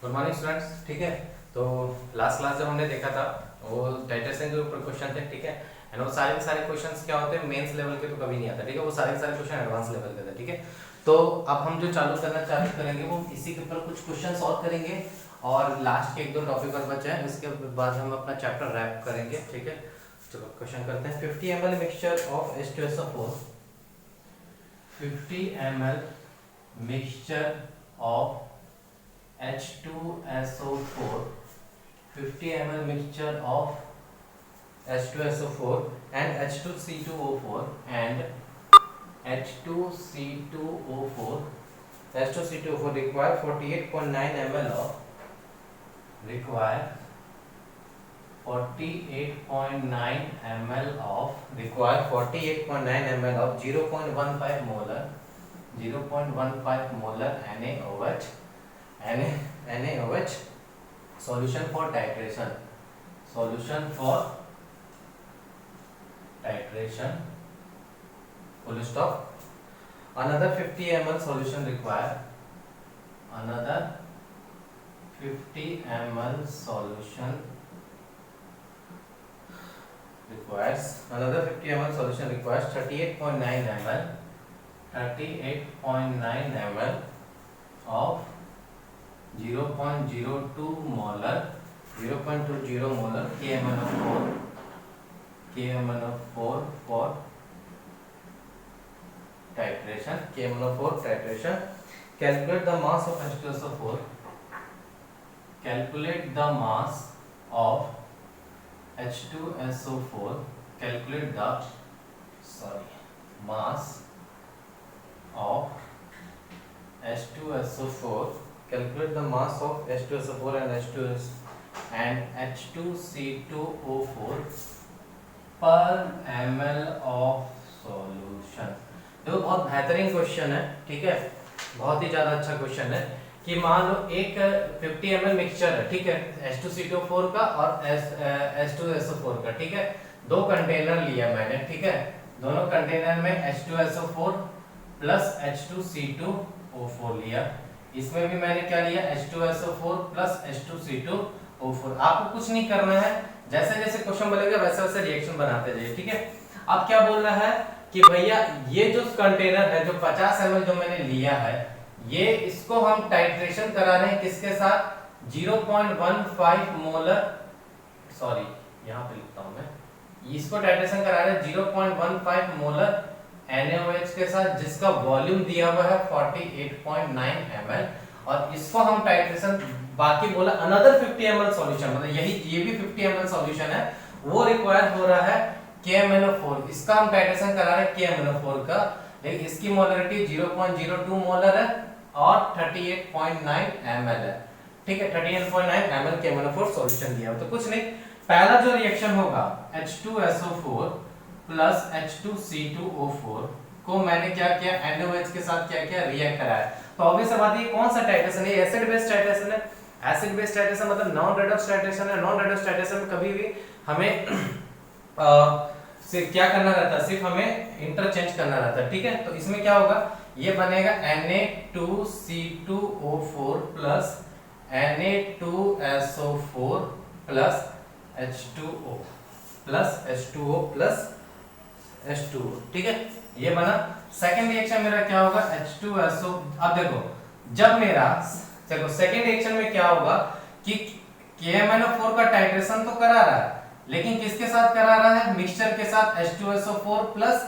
Good morning students. ठीक है, तो लास्ट क्लास जब हमने देखा था वो टाइटरेशन के ऊपर क्वेश्चन थे। ठीक है, एंड वो सारे के सारे क्वेश्चंस क्या होते हैं, मेंस लेवल के तो कभी नहीं आता। ठीक है, वो सारे के सारे क्वेश्चन एडवांस लेवल के थे। ठीक है, तो अब हम जो चालू करेंगे वो इसी के ऊपर कुछ क्वेश्चन सॉल्व करेंगे और लास्ट के एक दो टॉपिक और बचे हैं, उसके बाद हम अपना चैप्टर रैप करेंगे। ठीक है, चलो क्वेश्चन करते हैं। 50 ml mixture of H2SO4, 50 ml mixture of H2SO4, 50 ml mixture of H2SO4 and H2C2O4 and H2C2O4. H2C2O4 require 48.9 ml of 0.15 molar NaOH solution for titration. Full stop. Another 50 ml solution require. Another 50 ml solution requires. Another 50 ml solution requires 38.9 ml. 38.9 ml of 0.02 molar KMnO4 for titration. Calculate the mass of H2SO4. Calculate the mass of H2SO4. Calculate the mass of H2SO4. Calculate the mass of H2SO4 and H2C2O4 per ml of solution. देखो बहुत बेहतरीन question है। ठीक है, बहुत ही ज्यादा अच्छा question है कि मान लो एक 50 ml मिक्सचर है। ठीक है, H2C2O4 का और H2SO4 का। ठीक है, दो कंटेनर लिया मैंने। ठीक है, दोनों कंटेनर में H2SO4 प्लस H2C2O4 लिया। इसमें भी मैंने क्या लिया, H2SO4 प्लस H2C2O4। आपको कुछ नहीं करना है, जैसे जैसे क्वेश्चन बनेगा वैसे वैसे रिएक्शन बनाते जाइए। ठीक है, अब क्या बोल रहा है कि भैया ये जो कंटेनर है, जो 50 ml जो मैंने लिया है, ये इसको हम टाइट्रेशन करा रहे हैं किसके साथ, 0.15 मोलर, सॉरी यहाँ पे लिखता हूं मैं, इसको टाइट्रेशन करा रहे हैं 0.15 मोलर NaOH के साथ, जिसका वॉल्यूम दिया हुआ है 48.9 ml। और इसको हम टाइट्रेशन, बाकी बोला अनदर 50 ml सॉल्यूशन, मतलब ये भी 50 ml सॉल्यूशन है, वो रिक्वायर हो रहा है KMnO4। इसका हम टाइट्रेशन करा रहे हैं KMnO4 का, लेकिन इसकी मोलरिटी 0.02 मोलर है और 38.9 ml है। ठीक है, 38.9 ml KMnO4 सॉल्यूशन दिया है। तो कुछ नहीं, पहला जो रिएक्शन होगा H2SO4 प्लस H2C2O4 को मैंने क्या किया, NaOH के साथ क्या किया, रिएक्ट कराया। तो ऑब्वियस बात है, ये कौन सा टाइट्रेशन है, एसिड बेस टाइट्रेशन है। एसिड बेस टाइट्रेशन मतलब नॉन रेडॉक्स टाइट्रेशन है। नॉन रेडॉक्स टाइट्रेशन में कभी भी हमें सिर्फ क्या करना रहता है, सिर्फ हमें इंटरचेंज करना रहता है। ठीक है, तो इसमें क्या होगा, ये बनेगा Na2C2O4 plus Na2SO4 plus H2O plus H2O plus H2O। ठीक है, ये बना। सेकंड रिएक्शन मेरा क्या होगा, H2SO। अब देखो, जब मेरा देखो सेकंड रिएक्शन में क्या होगा कि KMnO4 का टाइट्रेशन तो करा रहा है, लेकिन किसके साथ करा रहा है, मिक्सचर के साथ H2SO4 प्लस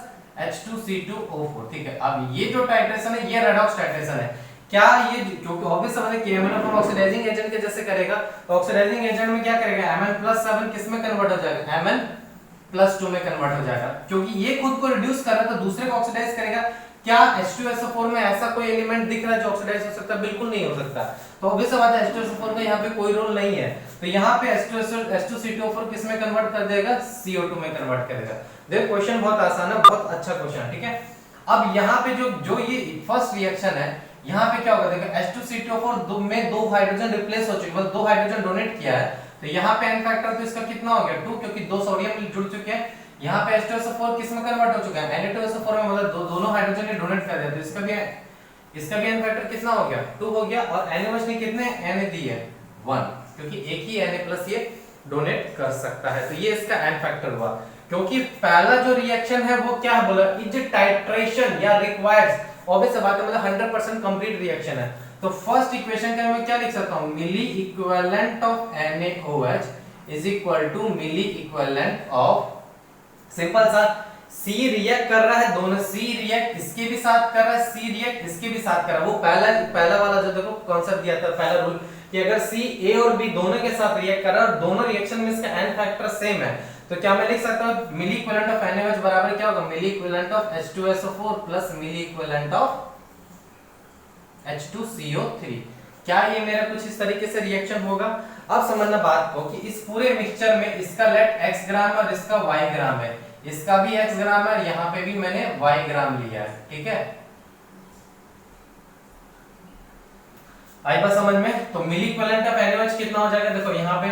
H2C2O4। ठीक है, अब ये जो टाइट्रेशन है ये रेडॉक्स टाइट्रेशन है। क्या ये, क्योंकि ऑब्वियस समझ है KMnO4 ऑक्सीडाइजिंग एजेंट के जैसे करेगा, तो ऑक्सीडाइजिंग एजेंट में क्या करेगा, Mn+7 किस में कन्वर्ट हो जाएगा, Mn+2 में कन्वर्ट हो जाएगा। क्योंकि ये खुद को रिड्यूस कर रहा है तो दूसरे को ऑक्सीडाइज करेगा। क्या H2SO4 में ऐसा कोई एलिमेंट दिख रहा है जो ऑक्सीडाइज हो सकता है, बिल्कुल नहीं हो सकता। तो ऑब्वियस बात है H2SO4 का यहाँ पे कोई रोल नहीं है, तो यहाँ पे H2C2O4 किस में कन्वर्ट कर देगा, CO2 में कन्वर्ट करेगा। देखो क्वेश्चन बहुत आसान है, बहुत अच्छा क्वेश्चन है। ठीक है, अब यहाँ पे जो ये फर्स्ट रिएक्शन है, यहाँ पे क्या होगा, देखो H2C2O4 में दो हाइड्रोजन रिप्लेस हो चुके, मतलब दो हाइड्रोजन डोनेट किया है, तो यहाँ पे n फैक्टर तो इसका कितना हो गया 2, क्योंकि दो सोडियम जुड़ चुके हैं। यहाँ पे H2SO4 किस में कन्वर्ट हो चुका है, Na2SO4 में, मतलब दोनों हाइड्रोजन ने डोनेट कर दिया, तो इसका भी इसका भी एन फैक्टर कितना हो गया 2 हो गया, और NaOH ने कितने Na दी है 1, क्योंकि एक ही Na प्लस ये डोनेट कर सकता है, तो ये इसका एन फैक्टर हुआ। क्योंकि पहला जो रिएक्शन है वो क्या बोला, इज टाइट्रेशन या रिक्वायर्स, ऑब्वियस बात है, मतलब 100% कंप्लीट रिएक्शन है। तो फर्स्ट इक्वेशन का मैं क्या लिख सकता हूं, milli equivalent of NaOH is equal to milli equivalent of, simple सा, C रिएक्ट कर रहा है, दोनों C रिएक्ट इसके भी साथ कर रहा है, C रिएक्ट इसके भी साथ कर रहा है। वो पहला वाला जो देखो कॉन्सेप्ट दिया था, पहला रूल, कि अगर C A और B दोनों के साथ रिएक्ट कर रहा है और दोनों रिएक्शन में इसका एन फैक्टर सेम है, तो क्या मैं लिख सकता हूं मिली इक्विवेलेंट ऑफ NaOH बराबर क्या होगा, milli equivalent of H2SO4 plus milli equivalent of H2CO3। क्या ये मेरा कुछ इस तरीके से रिएक्शन होगा? अब समझना बात को कि इस पूरे मिक्सचर में इसका लेट x ग्राम और इसका y ग्राम है, इसका भी x ग्राम है और यहाँ पे भी मैंने y ग्राम लिया है, ठीक है। आई बात समझ में? तो मिली इक्विवेलेंट ऑफ NaOH कितना हो जाएगा, देखो यहाँ पे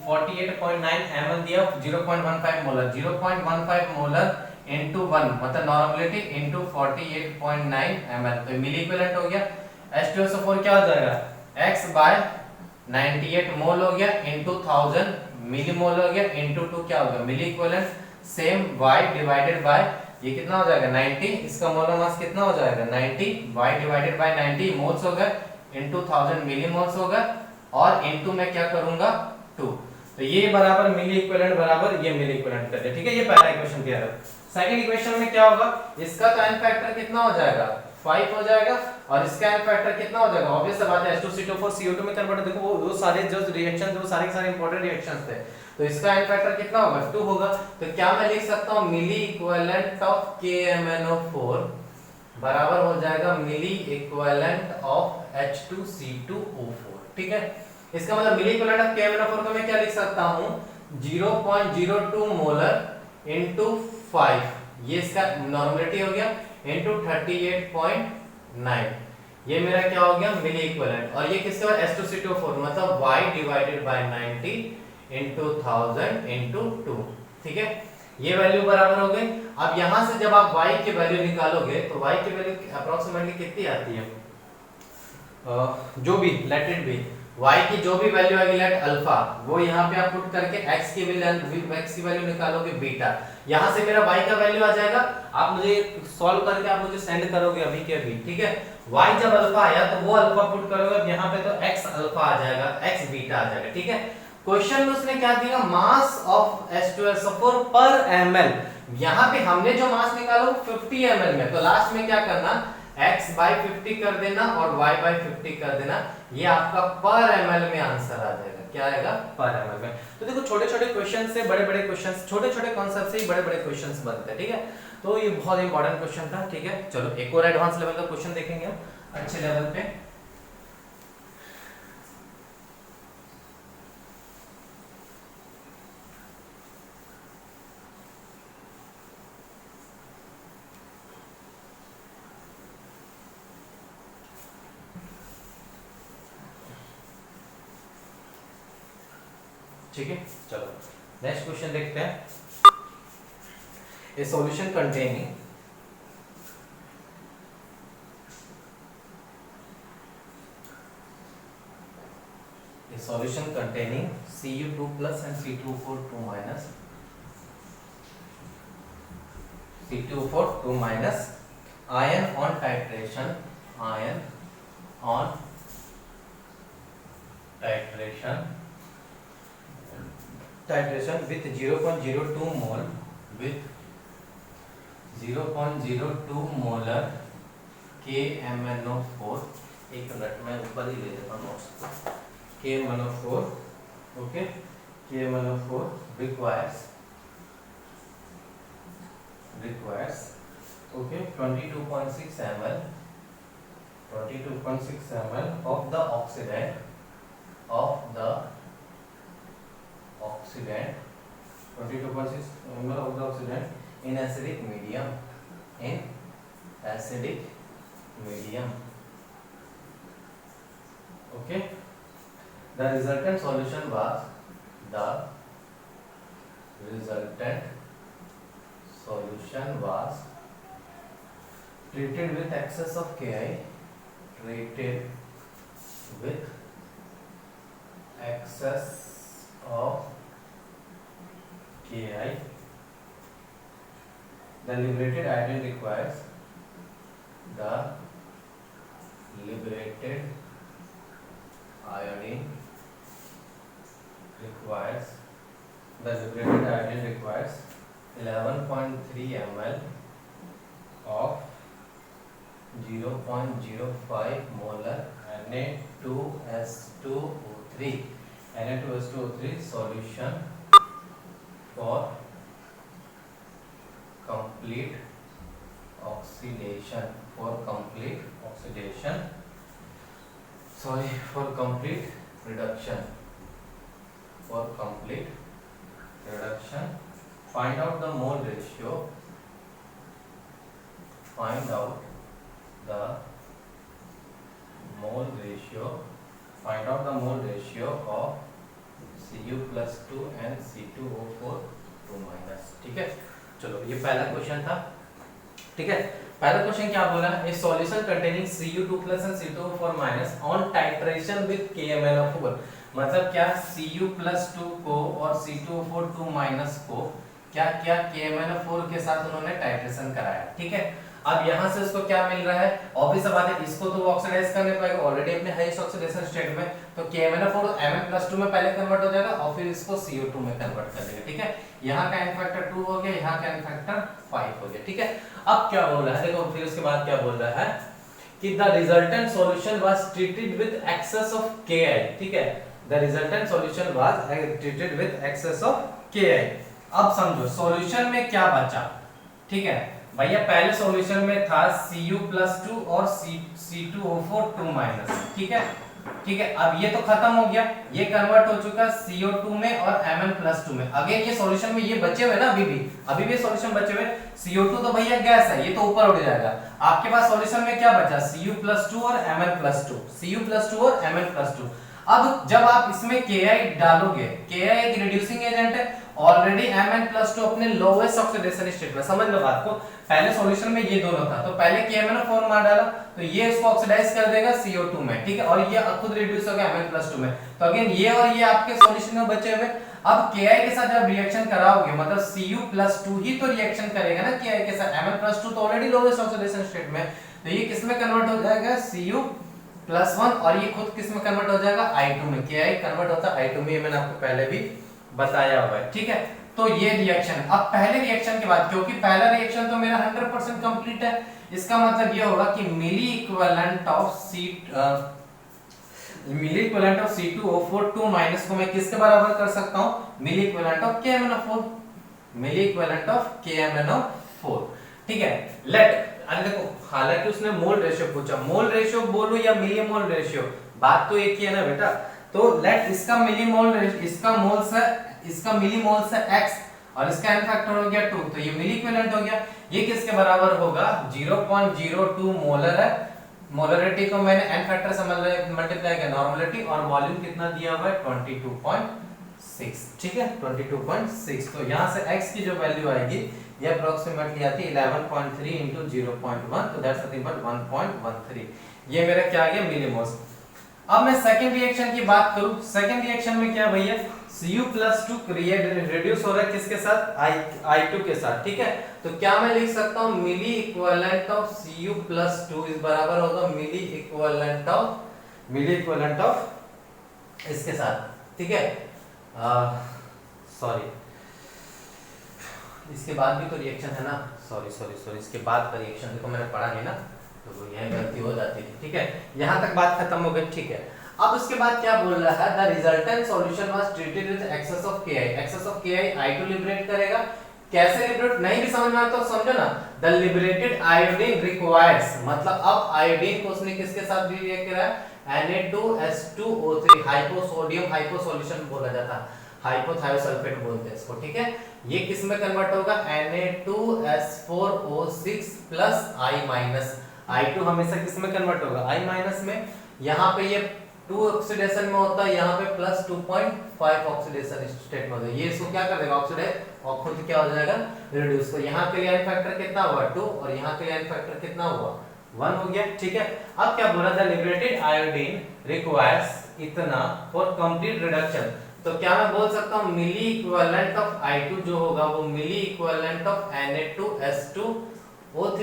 48.9 ml दिया, 0.15 मोलर, 0.15 मोलर into 1 मतलब नॉर्मलिटी into 48.9 ml, तो मिली इक्विवेलेंट हो गया। H2SO4 क्या हो जाएगा, x बाय 98 मोल हो गया into 1000 मिली मोल हो गया into 2 क्या होगा milli equivalent, same y divided by ये कितना हो जाएगा 90, इसका मोलर मास कितना हो जाएगा 90, y डिवाइडेड बाय 90 मोल्स हो गए into 1000 मिली मोल्स हो गए, और into मैं क्या करूंगा 2, तो ये बराबर मिली इक्विवेलेंट बराबर ये मिली इक्विवेलेंट कर दिया, ठीक है। ये पहला इक्वेशन क्लियर है। सेकंड इक्वेशन में क्या होगा, इसका तो एन फैक्टर कितना हो जाएगा 5 हो जाएगा, और इसका एन फैक्टर कितना हो जाएगा, ऑब्वियस सा बात है H2CO4 CO2 में कन्वर्ट, देखो वो सारे जो रिएक्शन थे वो सारे के सारे इंपॉर्टेंट रिएक्शंस थे, तो इसका एन फैक्टर कितना होगा 2 होगा। तो क्या मैं लिख सकता हूं मिली इक्विवेलेंट ऑफ KMnO4 बराबर हो जाएगा मिली इक्विवेलेंट ऑफ H2C2O4, ठीक है। इसका मतलब मिली इक्विवेलेंट ऑफ KMnO4 को मैं क्या लिख सकता हूं 0.02 मोलर into 5, ये इसका नॉर्मलिटी हो गया, into 38.9, ये मेरा क्या हो गया मिली इक्विवेलेंट, और ये किसके बाद H2CO4 मतलब y divided bye 90 into 1000 into 2, ठीक है। ये वैल्यू बराबर हो गई। अब यहां से जब आप y की वैल्यू निकालोगे तो y की वैल्यू अप्रोक्सीमेटली कितनी आती है, जो भी लेट इट बी y की जो भी वैल्यू आएगी लेट अल्फा, वो यहाँ पे आप पुट करके x की वैल्यू निकालोगे बीटा, यहाँ से मेरा y का वैल्यू आ जाएगा, आप मुझे सॉल्व करके आप मुझे सेंड करोगे अभी के अभी, ठीक है। y जब अल्फा आया तो वो अल्फा पुट करोगे, यहाँ पे तो x अल्फा आ जाएगा, x बीटा आ जाएगा, ठीक है। क्वेश्चन में उसने क्या दिया, मास ऑफ H2SO4 पर ml, यहाँ पे हमने जो मास निकाला वो 50 ml में, तो लास्ट में क्या करना x बाई 50 कर देना और y बाई 50 कर देना, ये आपका पर ml में आंसर आ जाएगा, क्या आएगा पर ml में। तो देखो छोटे छोटे क्वेश्चन से बड़े बड़े क्वेश्चन, छोटे छोटे कॉन्सेप्ट से ही बड़े बड़े क्वेश्चन बनते हैं, ठीक है। तो ये बहुत इंपॉर्टेंट क्वेश्चन था, ठीक है। चलो एक और एडवांस लेवल का क्वेश्चन देखेंगे हम अच्छे लेवल पे। ठीक है, चलो नेक्स्ट क्वेश्चन देखते हैं। ए solution containing solution containing Cu2 plus and C2O4 2 minus, C2O4 2 minus, ion on titration, ion on titration, titration with 0.02 mole, with 0.02 molar KMnO4, एक मिनट मैं ऊपर ही ले लेता हूँ notes, KMnO4, okay, KMnO4 requires okay 22.6 ml of the oxidant 22.6 ml of the oxidant in acidic medium, okay. The resultant solution was treated with excess of Ki, treated with excess of Ki, the liberated iodine requires the liberated iodine requires 11.3 ml of 0.05 molar Na2S2O3 solution for complete oxidation, for complete reduction. Find out the mole ratio. Find out the mole ratio of Cu plus 2 and C2O4 2 minus. ठीक है, चलो ये पहला question था। ठीक है, पहला question क्या बोला, ए solution containing Cu2 plus and C2O4 minus on titration with KMnO4, मतलब क्या Cu plus 2 को और C2O4 2 minus को क्या किया, KMnO4 के साथ उन्होंने टाइट्रेशन कराया। ठीक है, अब यहाँ से उसको क्या मिल रहा है, ऑब्वियस बात है, इसको तो ऑक्सीडाइज करने पाएगा ऑलरेडी अपने हाईएस्ट ऑक्सीडेशन स्टेट में, तो KMnO4 Mn+2 में पहले कन्वर्ट हो जाएगा और फिर इसको CO2 में कन्वर्ट कर देगा। ठीक है, यहाँ का n फैक्टर 2 हो गया, यहाँ का n फैक्टर 5 हो गया। ठीक है, अब क्या बोल रहा है, देखो फिर उसके बाद क्या बोल रहा है कि the resultant solution was treated with excess of Ki। ठीक है, the resultant solution was treated with excess of Ki। अब समझो सॉल्यूशन में क्या बचा। ठीक है भैया, पहले सॉल्यूशन में था Cu plus 2 और C2O4 2 minus। ठीक है, अब ये तो खत्म हो गया, ये कन्वर्ट हो चुका CO2 में और Mn+2 में। अगेन ये सॉल्यूशन में ये बचे हुए ना, अभी भी सॉल्यूशन बचे हुए। CO2 तो भैया गैस है, ये तो ऊपर उड़ जाएगा। आपके पास सॉल्यूशन में क्या बचा, Cu+2 और Mn+2। अब जब आप इसमें Ki डालोगे, Ki एक रिड्यूसिंग एजेंट है, ऑलरेडी Mn+2 अपने लोएस्ट ऑक्सीडेशन स्टेट में, समझ लो बात को, पहले सॉल्यूशन में ये दोनों था, तो पहले KMnO4 मार डाला तो ये इसको ऑक्सीडाइज कर देगा CO2 में। ठीक है, और ये खुद रिड्यूस हो गया Mn+2 में, तो अगेन ये और ये आपके सॉल्यूशन में बचे हुए। अब Ki के साथ जब रिएक्शन कराओगे, मतलब Cu+2 ही तो रिएक्शन करेगा ना Ki के साथ, Mn+2 तो ऑलरेडी लोएस्ट ऑक्सीडेशन स्टेट में, तो ये किस में कन्वर्ट हो जाएगा, Cu+1, और ये खुद किस में कन्वर्ट हो जाएगा, I2 में। Ki कन्वर्ट होता है I2 में, ये मैंने आपको पहले भी बताया हुआ है। ठीक है, तो ये रिएक्शन, अब पहले रिएक्शन के बाद, क्योंकि पहला रिएक्शन तो मेरा 100% कंप्लीट है, इसका मतलब ये होगा कि मिली इक्विवेलेंट ऑफ C2O4 2 माइनस को मैं किसके बराबर कर सकता हूं, मिली इक्विवेलेंट ऑफ KMnO4। ठीक है, लेट, अरे देखो, हालांकि उसने मोल रेशियो पूछा, मोल रेशियो बोलूं या मिली मोल रेशियो, बात तो एक ही है ना बेटा। तो लेट इसका मिली मोल, इसका मिली मोल्स है x और इसका n फैक्टर हो गया 2, तो ये मिली इक्विवेलेंट हो गया। ये किसके बराबर होगा, 0.02 मोलर है, मोलरिटी को मैंने n फैक्टर से मल्टीप्लाई किया, नॉर्मलिटी, और वॉल्यूम कितना दिया हुआ है, 22.6। ठीक है, 22.6, तो यहाँ से x की जो वैल्यू आएगी ये अप्रोक्सीमेटली आती है 11.3 into 0.1, तो दैट्स नथिंग बट 1.13। ये मेरा क्या आ गया, मिलीमोल्स। अब मैं सेकंड रिएक्शन की बात करूं, सेकंड रिएक्शन में क्या भैया, Cu+2 रिड्यूस हो रहा है किसके साथ, I2 के साथ। ठीक है, तो क्या मैं लिख सकता हूं, मिली इक्विवेलेंट ऑफ Cu+2 इस बराबर होगा मिली इक्विवेलेंट ऑफ इसके साथ। ठीक है, सॉरी, इसके बाद भी तो रिएक्शन है ना, सॉरी, इसके बाद का रिएक्शन देखो मैंने पढ़ा नहीं ना, तो यह गलती हो जाती थी। ठीक है, यहां तक बात खत्म हो गई। ठीक है, अब उसके बाद क्या बोल रहा है, the resultant solution was treated with excess of Ki। Excess of Ki I2 liberate करेगा, कैसे लिबरेट, नहीं भी समझ में आता तो समझो ना, द लिबरेटेड आयोडीन रिक्वायर्स, मतलब अब आयोडीन को उसने किसके साथ रिएक्ट करा है, Na2S2O3, हाइपोसोडियम हाइपो सॉल्यूशन बोला जाता है, हाइपोथायोसल्फेट बोलते हैं इसको। ठीक है, ये किस में कन्वर्ट होगा, Na2S4O6 प्लस I-, I2 हमेशा किस में कन्वर्ट होगा, I- में। यहाँ पे ये 2 ऑक्सीडेशन में होता है, यहाँ पे प्लस 2.5 ऑक्सीडेशन स्टेट में होता है। ये इसको क्या कर देगा, ऑक्सीडाइज और खुद क्या हो जाएगा, रिड्यूस। तो यहाँ के लिए आयन फैक्टर कितना हुआ 2 और यहाँ के लिए आयन फैक्टर कितना हुआ 1 हो गया। ठीक है, अब क्या बोला था, लिबरेटेड आयोडीन रिक्वायर्स इतना फॉर कंप्लीट रिडक्शन। तो क्या मैं बोल सकता हूँ मिली इक्विवेलेंट ऑफ I2 जो होगा वो मिली इक्विवेलेंट ऑफ Na2S2O3,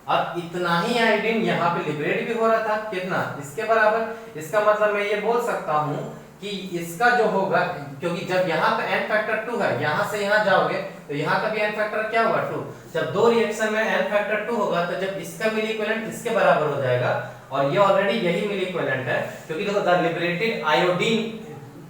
और इतना ही आयोडीन यहाँ पे लिबरेट भी हो रहा था, कितना, इसके बराबर। इसका मतलब मैं ये बोल सकता हूँ कि इसका जो होगा, क्योंकि जब यहाँ पे n फैक्टर 2 है, यहाँ से यहाँ जाओगे तो यहाँ का भी n फैक्टर क्या होगा 2। जब दो रिएक्शन में n फैक्टर 2 होगा तो जब इसका मिली इक्विवेलेंट इसके बराबर हो जाएगा, और ये ऑलरेडी यही मिली इक्विवेलेंट है, क्योंकि देखो the liberated iodine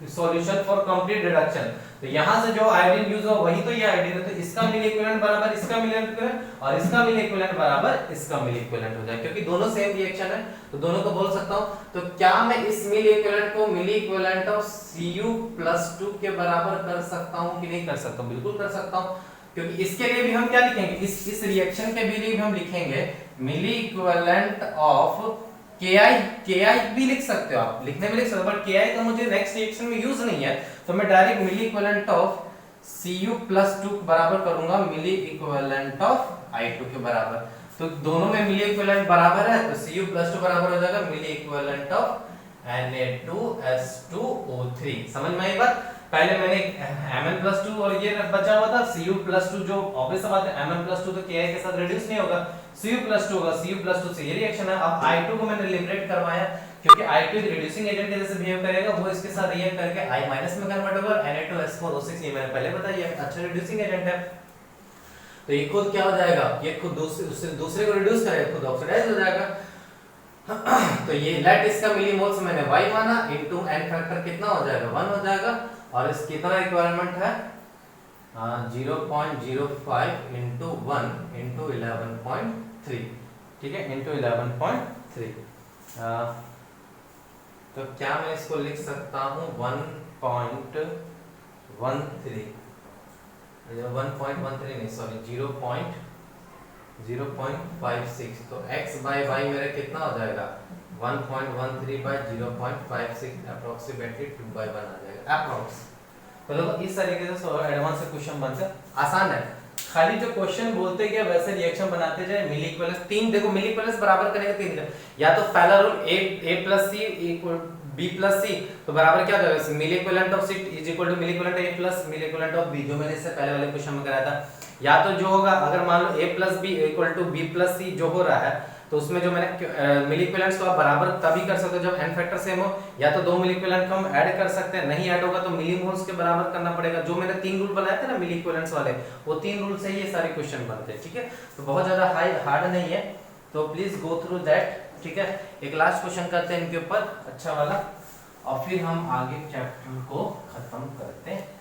solution for complete reduction. तो यहां से जो आयोडीन यूज हो वही तो ये आयोडीन है, तो इसका मिली इक्विवेलेंट बराबर इसका मिली इक्विवेलेंट और इसका मिली इक्विवेलेंट बराबर इसका मिली इक्विवेलेंट हो जाए, क्योंकि दोनों सेम रिएक्शन है तो दोनों को बोल सकता हूं। तो क्या मैं इस मिली इक्विवेलेंट को मिली इक्विवेलेंट ऑफ Cu+2 के बराबर कर सकता हूं कि नहीं कर सकता हूं? बिल्कुल कर सकता हूं, क्योंकि इसके लिए भी हम क्या लिखेंगे, इस रिएक्शन के लिए भी हम लिखेंगे मिली इक्विवेलेंट ऑफ Ki भी लिख सकते हो आप, लिखने में लिख सकते हो, बट Ki तो मुझे नेक्स्ट रिएक्शन में यूज नहीं है, तो मैं direct milli equivalent of Cu+2 बराबर करूंगा मिली इक्विवेलेंट ऑफ I2 के बराबर। तो दोनों में मिली इक्विवेलेंट बराबर है, तो Cu+2 बराबर हो जाएगा मिली इक्विवेलेंट ऑफ Na2S2O3। समझ में आई बात? पहले मैंने Mn+2 और ये बचा हुआ था Cu+2, जो ऑब्वियस बात है Mn+2 तो Ki के साथ रिड्यूस नहीं होगा, Cu+2 होगा, Cu+2 से ये रिएक्शन है। अब I2 को मैंने लिबरेट करवाया, क्योंकि I2 एक रिड्यूसिंग एजेंट के जैसे बिहेव करेगा, वो इसके साथ रिएक्ट करके I- में कन्वर्ट होगा, Na2S4O6, ये मैंने पहले बताया, अच्छा रिड्यूसिंग एजेंट है। तो ये खुद क्या हो जाएगा, ये खुद दूसरे को रिड्यूस करेगा, खुद ऑक्सीडाइज हो जाएगा। तो ये लेट इसका मिलीमोल्स मैंने y माना इनटू n फैक्टर कितना हो जाएगा 1 हो जाएगा, और इस कितना रिक्वायरमेंट है 0.05 इनटू 1 इनटू 11.3, ठीक है, इनटू 11.3। तो क्या मैं इसको लिख सकता हूँ 1.13, 1.13 नहीं सॉरी 0.56, तो x बाय y मेरा कितना हो जाएगा 1.13 बाय 0.56 अप्रोक्सीमेटली 2/1 आ जाएगा अप्रोक्स। तो देखो इस तरीके से एडवांस से क्वेश्चन बनता है, आसान है, खाली जो क्वेश्चन बोलते गया वैसे रिएक्शन बनाते जाए। मिली इक्विवेलेंस तीन, देखो मिली इक्विवेलेंस बराबर करेंगे तीन का, या तो पहला रूल a+c इक्वल b+c, तो बराबर क्या हो जाएगा milli equivalent of c is equal to milli equivalent a plus milli equivalent of b, जो मैंने इससे पहले वाले क्वेश्चन में कराया था। या तो जो होगा अगर मान लो a+b इक्वल टू b+c जो हो रहा है, तो उसमें जो मैंने मिली इक्विवेलेंट्स को आप बराबर तभी कर सकते हो जब n फैक्टर सेम हो, या तो दो मिली इक्विवेलेंट को हम ऐड कर सकते हैं, नहीं ऐड होगा तो मिली मोल्स के बराबर करना पड़ेगा। जो मैंने तीन रूल बनाए थे ना मिली इक्विवेलेंट्स वाले, वो तीन रूल से ही ये सारे क्वेश्चन बनते हैं, ठीक है। तो बहुत ज्यादा हार्ड नहीं है, तो प्लीज गो थ्रू दैट, ठीक है। एक लास्ट क्वेश्चन करते हैं इनके ऊपर अच्छा वाला, और फिर हम आगे चैप्टर को खत्म करते हैं।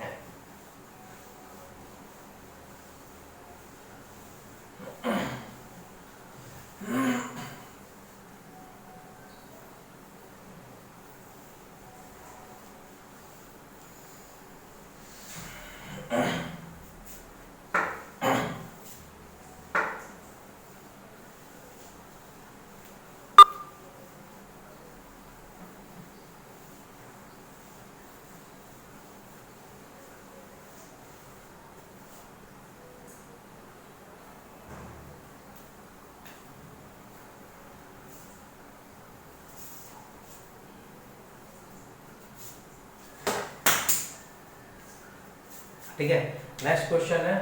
ठीक है, नेक्स्ट क्वेश्चन है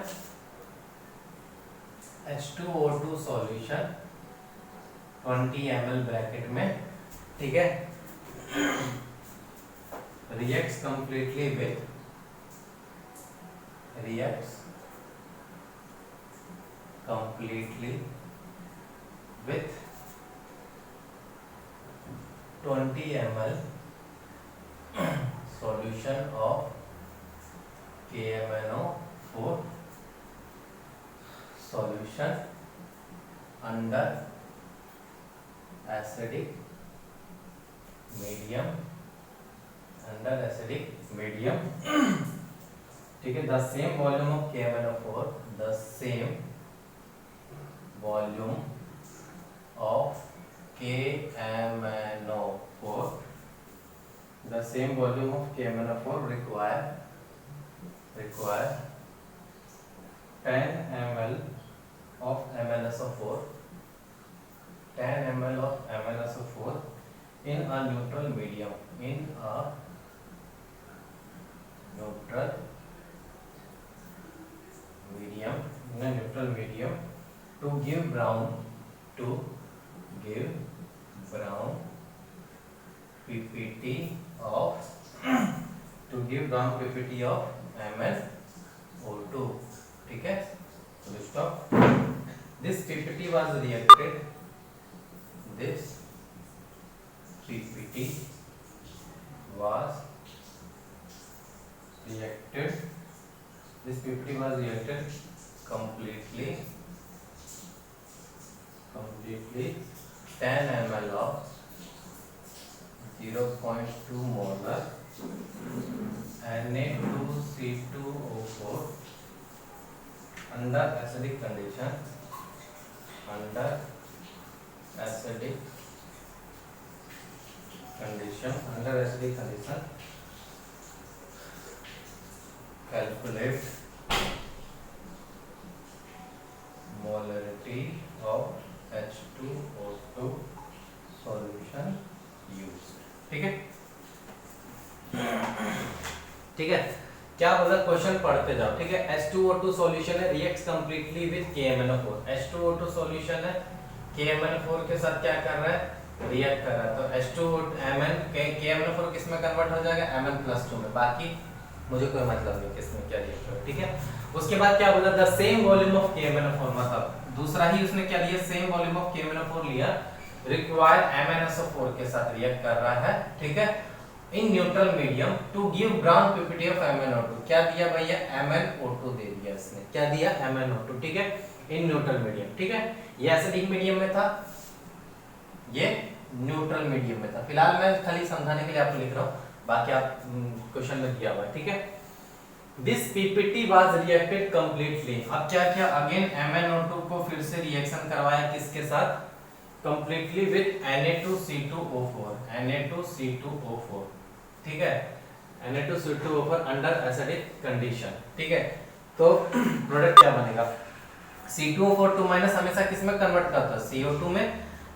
H2O2 सॉल्यूशन 20 ml ब्रैकेट में, ठीक है, reacts completely with 20 ml solution of KMnO4 solution under acidic medium, ठीक है, the same volume of KMnO4, the same volume of KMnO4 the same volume of KMnO4 require 10 ml of MnSO4 in a neutral medium to give brown PPT of MnO2. ठीक है, तो stop. This PPT was reacted completely 10 ml of 0.2 molar Na2C2O4 under acidic condition calculate molarity of H2O2 solution used. ठीक है, ठीक है, क्या बोला question पढ़ते जाओ. ठीक है, H2O2 सॉल्यूशन है, reacts completely with KMnO4. H2O2 solution है, KMnO4 के साथ क्या कर रहा है, रिएक्ट कर रहा है. तो H2Mn KMnO4 किस में कन्वर्ट हो जाएगा, Mn+2 में. बाकी मुझे कोई मतलब नहीं किसमें क्या रिएक्ट हो. ठीक है, उसके बाद क्या बोला, the same volume of KMnO4, मतलब दूसरा ही उसने क्या लिया, सेम वॉल्यूम ऑफ KMnO4 लिया, रिक्वायर MnSO4 के साथ रिएक्ट कर रहा है. ठीक है, in neutral medium to give brown ppt of MnO2. क्या दिया भैया, MnO2 दे दिया इसने. क्या दिया, MnO2. ठीक है, इन न्यूट्रल मीडियम. ठीक है, ये एसिडिक मीडियम में था, ये न्यूट्रल मीडियम में था. फिलहाल मैं खाली समझाने के लिए आपको लिख रहा हूँ, बाकी आप क्वेश्चन में दिया हुआ है. ठीक है, this PPT was reacted completely. अब क्या किया, अगेन MnO2 को फिर से रिएक्शन करवाया, किसके साथ, कंप्लीटली विद Na2C2O4. ठीक है, Na2C2O4 अंडर एसिडिक कंडीशन. ठीक है, तो प्रोडक्ट क्या बनेगा, C2O4 2 माइनस हमेशा किस में कन्वर्ट करता है, CO2 में.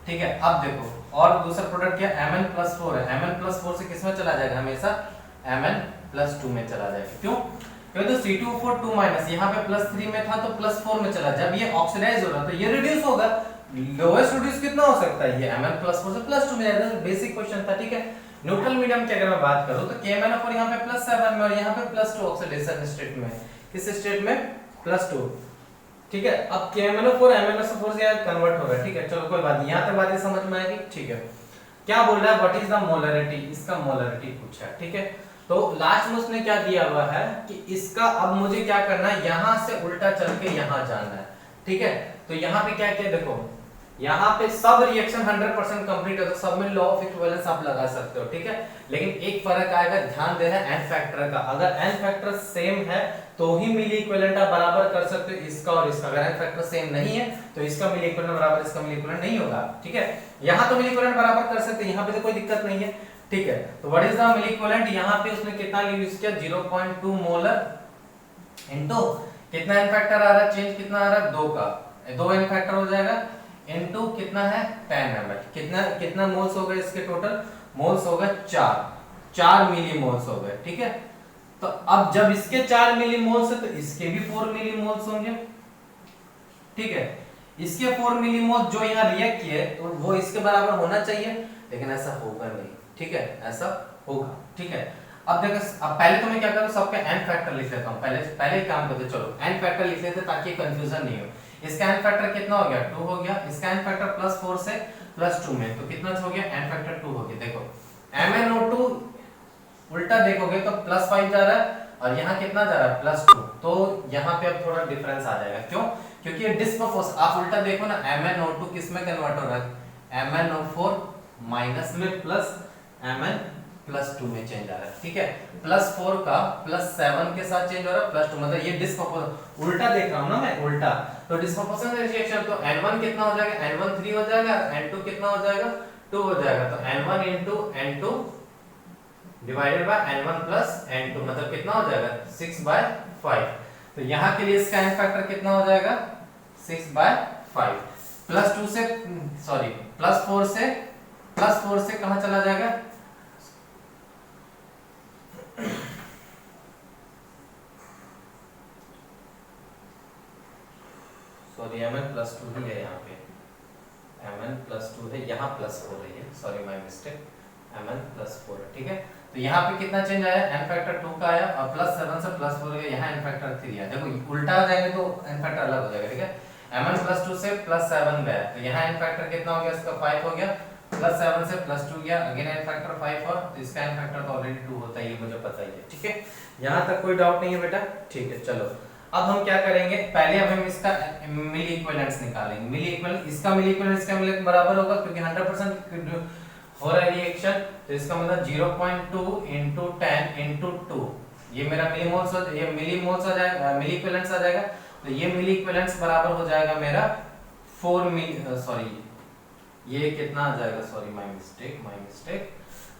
ठीक है, अब देखो, और दूसरा प्रोडक्ट क्या, Mn+4 है. Mn+4 से किस में चला जाएगा, हमेशा Mn+2 में चला जाएगा. क्यों, क्योंकि तो C2O4 2 माइनस यहाँ पे +3 में था तो +4 में चला. जब ये ऑक्सीडाइज हो रहा तो ये रिड्यूस होगा. लोएस्ट रिड्यूस कितना हो सकता है, ये Mn+4 से +2 में जाएगा. बेसिक क्वेश्चन था. ठीक है, न्यूट्रल मीडियम की अगर मैं बात करूं तो KMnO4 यहाँ पे +7 में और यहाँ पे +2 ऑक्सीडेशन स्टेट में. किस स्टेट में, +2. ठीक है, अब KMnO4 MnSO4 से कन्वर्ट हो रहा है. ठीक है, चलो कोई बात नहीं, यहाँ तक बातें समझ में आएगी. ठीक है, क्या बोल रहा है, व्हाट इज द मोलरिटी, इसका मोलरिटी पूछा है. ठीक है, तो लास्ट में उसने क्या दिया हुआ है कि इसका अब मुझे क्या करना है, यहां से उल्टा चल के यहां जाना है. ठीक है, तो यहाँ पे क्या क्या देखो, यहाँ पे सब रिएक्शन 100% कंप्लीट है तो सब में लॉ ऑफ इक्विवेलेंस आप लगा सकते हो. ठीक है, लेकिन एक फर्क आएगा, ध्यान देना एन फैक्टर का. अगर एन फैक्टर सेम है तो ही मिली इक्विवेलेंट आप बराबर कर सकते हो इसका और इसका. अगर एन फैक्टर सेम नहीं है तो इसका मिली इक्विवेलेंट बराबर इसका मिली इक्विवेलेंट नहीं होगा. ठीक है, यहाँ तो मिली इक्विवेलेंट बराबर कर सकते हैं, यहाँ पे तो कोई दिक्कत नहीं है. ठीक है, तो what is the milli equivalent, यहाँ पे उसने कितना यूज किया, 0.2 मोलर इनटू कितना एन फैक्टर आ रहा है, चेंज कितना आ रहा है, 2 का 2 एन फैक्टर हो जाएगा इनटू कितना है 10 ml. कितना मोल्स हो गए इसके, टोटल मोल्स हो गए 4 मिली मोल्स हो गए. ठीक है, तो अब जब इसके 4 मिली मोल्स है तो इसके भी 4 मिली मोल्स होंगे. ठीक है, इसके 4 मिली मोल्स जो यहाँ रिएक्ट किए तो वो इसके बराबर होना चाहिए, लेकिन ऐसा होगा नहीं. ठीक है, ऐसा होगा. ठीक है, अब देखो, अब पहले तो मैं क्या करूं, सबका एन फैक्टर लिख लेता हूं. पहले एक काम करते, चलो एन फैक्टर लिख लेते ताकि कंफ्यूजन नहीं हो. इसका एन फैक्टर कितना हो गया, 2 हो गया. इसका एन फैक्टर +4 से +2 में तो कितना हो गया, एन फैक्टर 2 हो गया. देखो MnO2 उल्टा देखोगे तो +5 जा रहा है और यहाँ कितना जा रहा है, +2. तो यहाँ पे अब थोड़ा डिफरेंस आ जाएगा. क्यों, क्योंकि ये डिस्प्रोपोर्शन. आप उल्टा देखो ना, MnO2 किस में कन्वर्ट हो रहा है, MnO4 माइनस में प्लस Mn+2 में चेंज आ रहा है. ठीक है, +4 का +7 के साथ चेंज हो रहा है, +2 मतलब ये डिस्प्रोपोर्शन. उल्टा देख रहा हूं ना मैं, उल्टा. तो डिस्प्रोपोर्शन रिएक्शन, तो N1 कितना हो जाएगा, N1 3 हो जाएगा, N2 कितना हो जाएगा, 2 हो जाएगा. तो N1 * N2 divided by n1 plus n2, मतलब कितना हो जाएगा 6/5। तो यहाँ के लिए इसका n फैक्टर कितना हो जाएगा 6/5। प्लस 2 से सॉरी प्लस 4 से कहाँ चला जाएगा, सॉरी mn प्लस 2 ही है यहाँ पे, mn प्लस 2 है, यहाँ प्लस 4 है, ये sorry my mistake, mn plus 4 है, ठीक है। तो यहाँ पे कितना चेंज आया, n फैक्टर 2 का आया और प्लस 7 से प्लस 4 गया, यहाँ n फैक्टर 3 आया। देखो उल्टा आ जाएंगे तो n फैक्टर अलग हो जाएगा, ठीक है। mn प्लस 2 से प्लस 7 गया, तो यहाँ n फैक्टर कितना हो गया इसका 5 हो गया, प्लस 7 से प्लस 2 गया, अगेन n फैक्टर 5 और तो इसका n फैक्टर तो ऑलरेडी 2 होता है, ये मुझे पता ही है, ठीक है। यहाँ तक कोई डाउट नहीं है बेटा, ठीक है। चलो अब हम क्या करेंगे, पहले अब हम इसका मिली इक्विवेलेंस निकालेंगे। मिली इक्विवेलेंस, इसका मिली इक्विवेलेंस इसका मिली बराबर होगा, क्योंकि 100% हो रहा है रिएक्शन, तो इसका मतलब 0.2 into 10 into 2, ये मेरा मिलीमोल्स, ये मिलीमोल्स आ जाएगा, मिली इक्विवेलेंस आ जाएगा। तो ये मिली इक्विवेलेंस बराबर हो जाएगा मेरा 4 मिली, सॉरी ये कितना आ जाएगा, सॉरी माय मिस्टेक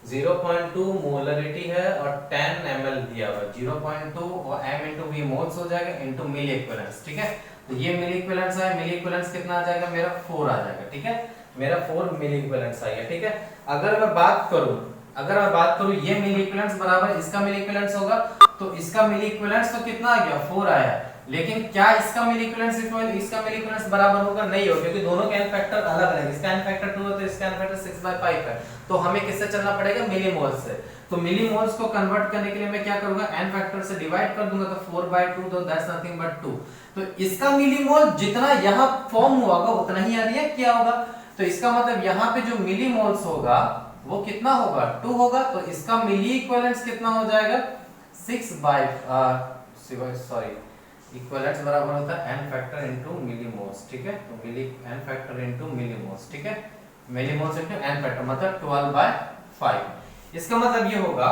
0.2 मोलरिटी है और 10 ml दिया हुआ, 0.2 और m into v मोल्स हो जाएगा into मिली इक्विवेलेंस, ठीक है। तो ये मिली इक्विवेलेंस है, मिली इक्विवेलेंस कितना आ जाएगा मेरा 4 आ जाएगा, ठीक है। मेरा 4 मिली इक्विवेलेंस आ गया, ठीक है। अगर मैं बात करूं ये मिली इक्विवेलेंस बराबर इसका मिली इक्विवेलेंस होगा, तो इसका मिली इक्विवेलेंस तो कितना आ गया 4 आया, लेकिन क्या इसका मिली इक्विवेलेंस इसका मिली इक्विवेलेंस बराबर होगा, नहीं होगा, क्योंकि दोनों के n फैक्टर अलग अलग, इसका n फैक्टर 2 है तो इसका n फैक्टर 6/5 है। तो हमें किससे चलना पड़ेगा, मिलीमोल्स से। तो मिलीमोल्स को कन्वर्ट करने के लिए मैं क्या करूंगा, n फैक्टर से डिवाइड कर दूंगा, तो 4/2, तो दैट्स नथिंग बट 2। तो इसका मिलीमोल जितना यहां फॉर्म हुआ होगा उतना ही रिएक्ट किया होगा, तो इसका मतलब यहाँ पे जो मिलीमोल्स होगा वो कितना होगा 2 होगा। तो इसका मिली इक्विवेलेंस कितना हो जाएगा 6/, इक्विवेलेंस बराबर होता है n फैक्टर इनटू मिलीमोल्स, ठीक है। तो मिली n फैक्टर इनटू मिलीमोल्स, ठीक है, मिलीमोल्स इनटू n फैक्टर मतलब 12/5। इसका मतलब ये होगा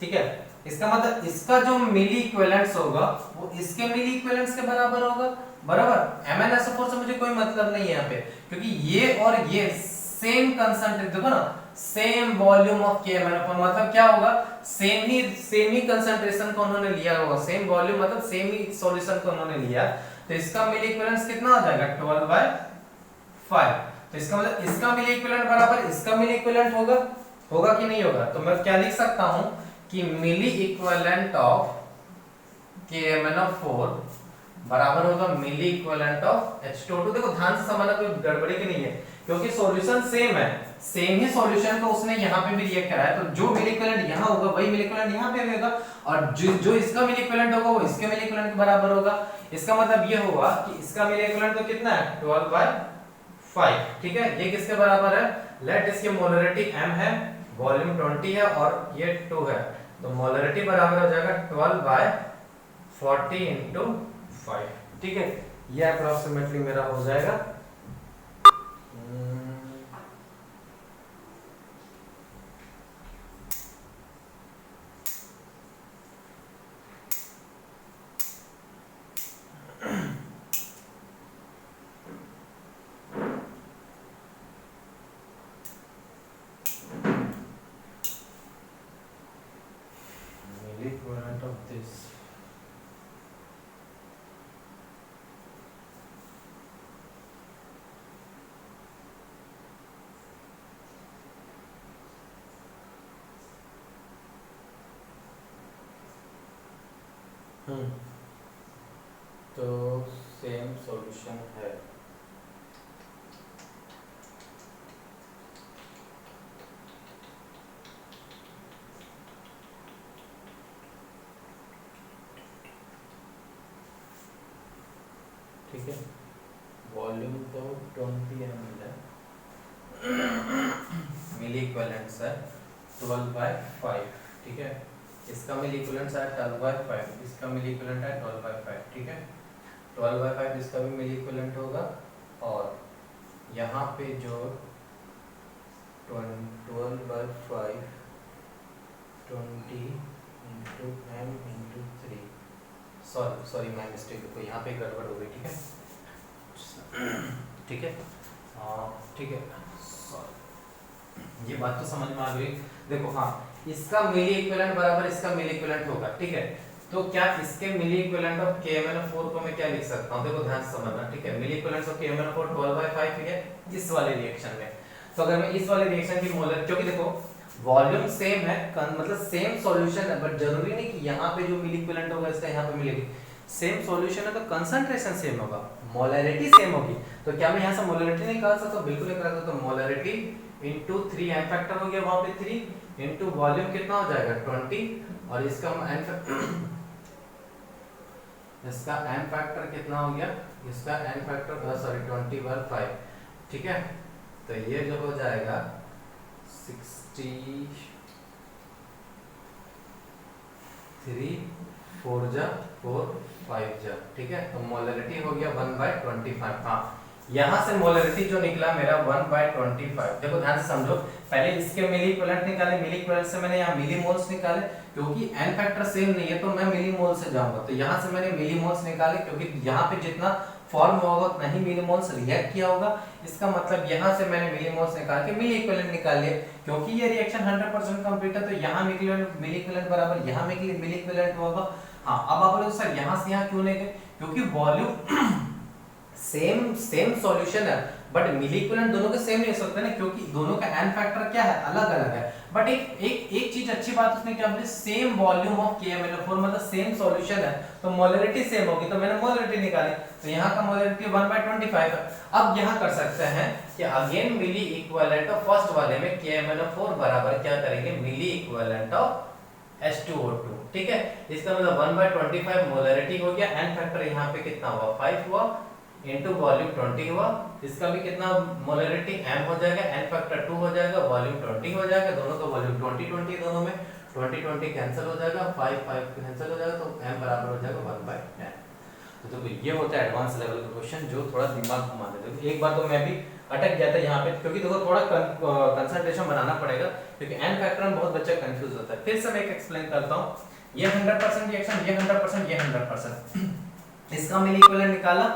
ठीक है, इसका मतलब इसका जो मिली इक्विवेलेंस होगा वो इसके मिली इक्विवेलेंस के बराबर होगा, बराबर। MnSO4 से मुझे कोई मतलब नहीं है यहाँ पे, क्योंकि ये और ये सेम कंसंट्रेट, देखो ना, सेम वॉल्यूम ऑफ KMnO4, मतलब क्या होगा, सेम ही कंसंट्रेशन को उन्होंने लिया होगा, सेम वॉल्यूम मतलब सेम ही सॉल्यूशन को उन्होंने लिया। तो इसका मिली इक्विवेलेंस कितना हो जाएगा 12/5। तो इसका मतलब इसका मिली इक्विवेलेंट बराबर इसका मिली इक्विवेलेंट होगा कि नहीं होगा। तो मैं क्या लिख सकता हूं कि मिली इक्विवेलेंट ऑफ KMnO4 बराबर होगा मिली इक्विवेलेंट ऑफ H2O2। देखो ध्यान से समझना, कोई गड़बड़ी की नहीं है, क्योंकि सॉल्यूशन सेम है, सेम ही सॉल्यूशन को उसने यहाँ पे भी रिएक्ट कराया, तो जो मिली इक्विवेलेंट यहाँ होगा वही मिली इक्विवेलेंट यहाँ पे भी होगा, और जो इसका मिली इक्विवेलेंट होगा वो इसके मिली इक्विवेलेंट के बराबर होगा। इसका मतलब ये होगा कि इसका मिली इक्विवेलेंट तो कितना है 12/5, ठीक है। ये किसके बराबर है, लेट इसकी मोलरिटी m है, वॉल्यूम 20 है और ये 2 है, तो मोलरिटी बराबर हो जाएगा 12/40 into 5, ठीक है। ये अप्रोक्सीमेटली मेरा हो जाएगा मिली इक्विवेलेंट ऑफ दिस, तो सेम सॉल्यूशन है, ठीक है। वॉल्यूम तो 20 ml है, मिली इक्विवेलेंट्स है 12/5, ठीक है। इसका मिली इक्विवेलेंट्स है 12/5, इसका मिली इक्विवेलेंट है 12/5, ठीक है। 12/5 इसका भी मिली इक्विवेलेंट होगा, और यहाँ पे जो 12/5 20 into m into 3, sorry my mistake, तो यहाँ पे गड़बड़ हो गई, ठीक है। ठीक है ठीक है, ये बात तो समझ में आ गई। देखो हाँ, इसका मिली इक्विवेलेंट बराबर इसका मिली इक्विवेलेंट होगा, ठीक है। तो क्या इसके मिली इक्विवेलेंट ऑफ KMnO4 को मैं क्या लिख सकता हूँ, देखो ध्यान से समझना, ठीक है। मिली इक्विवेलेंट ऑफ KMnO4 12/5 है इस वाले रिएक्शन में। तो अगर मैं इस वाले रिएक्शन की मोलर, क्योंकि देखो वॉल्यूम सेम है, मतलब सेम सॉल्यूशन है, बट जरूरी नहीं कि यहाँ पे जो मिली इक्विवेलेंट होगा इसका यहाँ पे मिलेगी। सेम सॉल्यूशन है तो कंसंट्रेशन सेम होगा, मोलैरिटी सेम होगी। तो क्या मैं यहाँ से मोलैरिटी निकाल सकता हूँ? बिल्कुल निकाल सकता हूँ। मोलैरिटी इंटू 3 एम फैक्टर हो गया वहां पे 3 इंटू वॉल्यूम कितना हो जाएगा 20, और इसका इसका एम फैक्टर कितना हो गया, इसका एम फैक्टर सॉरी 20/5, ठीक है। तो ये जो हो जाएगा 63 4 जा 4 5 जा, ठीक है। तो मोलैरिटी हो गया 1/25। हाँ, यहाँ से मोलैरिटी जो निकला मेरा 1/25। देखो ध्यान से समझो, पहले इसके मिली इक्विवेलेंट निकाले, मिली इक्विवेलेंट से मैंने यहाँ मिली मोल्स निकाले, क्योंकि एन फैक्टर सेम नहीं है तो मैं मिली मोल से जाऊंगा। तो यहाँ से मैंने मिली मोल्स निकाले, क्योंकि यहाँ पे जितना फॉर्म होगा उतना ही मिली मोल्स रिएक्ट किया होगा। इसका मतलब यहाँ से मैंने मिली मोल्स निकाल के मिली इक्विवेलेंट निकाल लिया, क्योंकि ये रिएक्शन 100% कंप्लीट है। तो यहाँ मिली इक्विवेलेंट बराबर यहाँ मिली इक्विवेलेंट होगा। हाँ, अब आप बोलोगे सर यहाँ से यहाँ क्यों नहीं गए, क्योंकि वॉल्यूम सेम सॉल्यूशन है, बट मिली इक्विवेलेंट दोनों के सेम नहीं हो सकते ना, क्योंकि दोनों का एन फैक्टर क्या है, अलग अलग है। बट एक चीज अच्छी बात उसने क्या बोली, सेम वॉल्यूम ऑफ KMnO4, मतलब सेम सॉल्यूशन है तो मोलैरिटी सेम होगी। तो मैंने मोलैरिटी निकाली, तो यहाँ का मोलैरिटी 1/25 है। अब यहाँ कर सकते हैं कि again milli equivalent of first वाले में KMnO4 बराबर क्या करेंगे, मिली इक्विवेलेंट ऑफ H2O2, ठीक है। इसका मतलब 1/25 मोलैरिटी हो गया, एन फैक्टर यहाँ पे कितना हुआ 5 हुआ, इनटू वॉल्यूम 20 हुआ। इसका भी कितना मोलैरिटी m हो जाएगा, n फैक्टर 2 हो जाएगा, वॉल्यूम 20 हो जाएगा, दोनों का वॉल्यूम 20 दोनों में 20 कैंसिल हो जाएगा, 5 कैंसिल हो जाएगा, तो m बराबर हो जाएगा 1/10। तो देखो ये होता है एडवांस लेवल का क्वेश्चन जो थोड़ा दिमाग घुमा देता है। एक बार तो मैं भी अटक गया था यहाँ पे, क्योंकि देखो थोड़ा कंसंट्रेशन बनाना पड़ेगा, क्योंकि n फैक्टर में बहुत बच्चा कंफ्यूज होता है। फिर से मैं एक एक्सप्लेन करता हूँ, ये 100% रिएक्शन, ये 100%, ये 100%, इसका मिली इक्विवेलेंट निकाला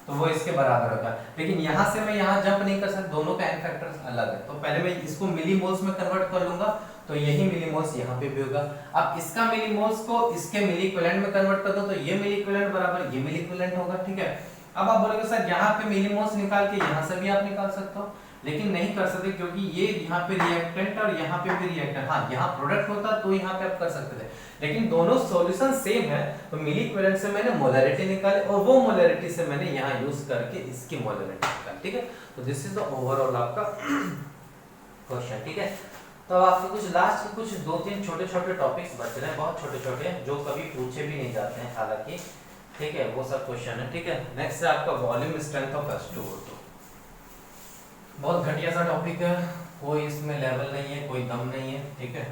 तो वो इसके बराबर होगा। लेकिन यहाँ से मैं यहाँ जंप नहीं कर सकता, दोनों का एन फैक्टर अलग है। तो पहले मैं इसको मिली मोल्स में कन्वर्ट कर लूंगा, तो यही मिली मोल्स यहाँ पे भी होगा। अब इसका मिली मोल्स को इसके मिली इक्विवेलेंट में कन्वर्ट कर दो, तो ये मिली इक्विवेलेंट बराबर ये मिली इक्विवेलेंट होगा, ठीक है। अब आप बोलोगे सर यहाँ पे मिली मोल्स निकाल के यहाँ से भी आप निकाल सकते हो, लेकिन नहीं कर सकते, क्योंकि ये यहाँ पे रिएक्टेंट और यहाँ पे भी रिएक्टेंट, हाँ यहाँ प्रोडक्ट होता तो यहाँ पे आप कर सकते थे, लेकिन दोनों सॉल्यूशन सेम है। तो मिली इक्विवेलेंट से मैंने मोलैरिटी निकाली, और वो मोलैरिटी से मैंने यहाँ यूज करके इसकी मोलैरिटी निकाली, ठीक है। तो दिस इज द ओवरऑल आपका क्वेश्चन, ठीक है। तो आपके कुछ लास्ट के कुछ 2-3 छोटे-छोटे टॉपिक्स बच रहे हैं, बहुत छोटे-छोटे जो कभी पूछे भी नहीं जाते हैं हालांकि, ठीक है, वो सब क्वेश्चन है, ठीक है। नेक्स्ट है आपका वॉल्यूम स्ट्रेंथ ऑफ H2O2। बहुत घटिया सा टॉपिक है, कोई इसमें लेवल नहीं है, कोई दम नहीं है, ठीक है।